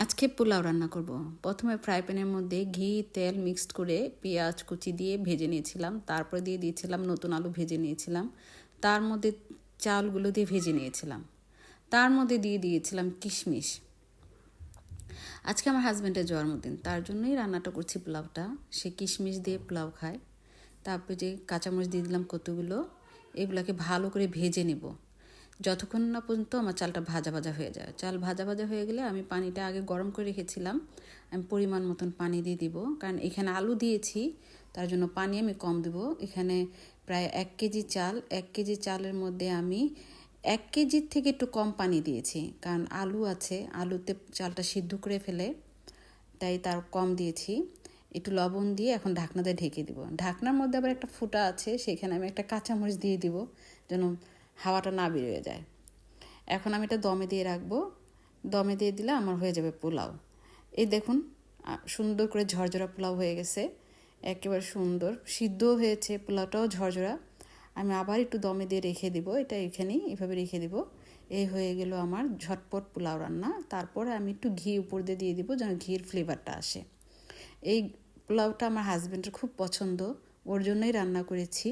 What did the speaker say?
আজকে পোলাও রান্না করব। প্রথমে ফ্রাই প্যানের মধ্যে ঘি তেল মিক্সড করে পেঁয়াজ কুচি দিয়ে ভেজে নিয়েছিলাম। তারপরে দিয়ে দিয়েছিলাম নতুন আলু ভেজে নিয়েছিলাম। তার মধ্যে চালগুলো দিয়ে ভেজে নিয়েছিলাম। তার মধ্যে দিয়ে দিয়েছিলাম কিশমিশ। আজকে আমার হাজব্যান্ডের জন্মদিন, তার জন্যই রান্নাটা করছি পোলাওটা। সে কিশমিশ দিয়ে পোলাও খায়। তারপরে যে কাঁচামরিচ দিয়ে দিলাম কতগুলো, এগুলোকে ভালো করে ভেজে নেব যতক্ষণ না পর্যন্ত আমার চালটা ভাজা ভাজা হয়ে যায়। চাল ভাজা ভাজা হয়ে গেলে আমি পানিটা আগে গরম করে রেখেছিলাম। আমি পরিমাণ মতন পানি দিয়ে দিব, কারণ এখানে আলু দিয়েছি, তার জন্য পানি আমি কম দেব। এখানে প্রায় 1 কেজি চাল, 1 কেজি চালের মধ্যে আমি 1 কেজির থেকে একটু কম পানি দিয়েছি, কারণ আলু আছে, আলুতে চালটা সিদ্ধ করে ফেলে, তাই তার কম দিয়েছি। একটু লবণ দিয়ে এখন ঢাকনা দিয়ে ঢেকে দিব। ঢাকনার মধ্যে আবার একটা ফুটা আছে, সেখানে আমি একটা কাঁচামরিচ দিয়ে দিব যেন হাওয়াটা না বেরিয়ে যায়। এখন আমি এটা দমে দিয়ে রাখবো। দমে দিয়ে দিলে আমার হয়ে যাবে পোলাও। এই দেখুন, সুন্দর করে ঝরঝরা পোলাও হয়ে গেছে, একেবারে সুন্দর সিদ্ধও হয়েছে, পোলাওটাও ঝরঝরা। আমি আবার একটু দমে দিয়ে রেখে দিব, এটা এখানেই এভাবে রেখে দিব। এই হয়ে গেল আমার ঝটপট পোলাও রান্না। তারপরে আমি একটু ঘি উপর দিয়ে দিব যেন ঘির ফ্লেভারটা আসে। এই পোলাওটা আমার হাজব্যান্ডের খুব পছন্দ, ওর জন্যই রান্না করেছি।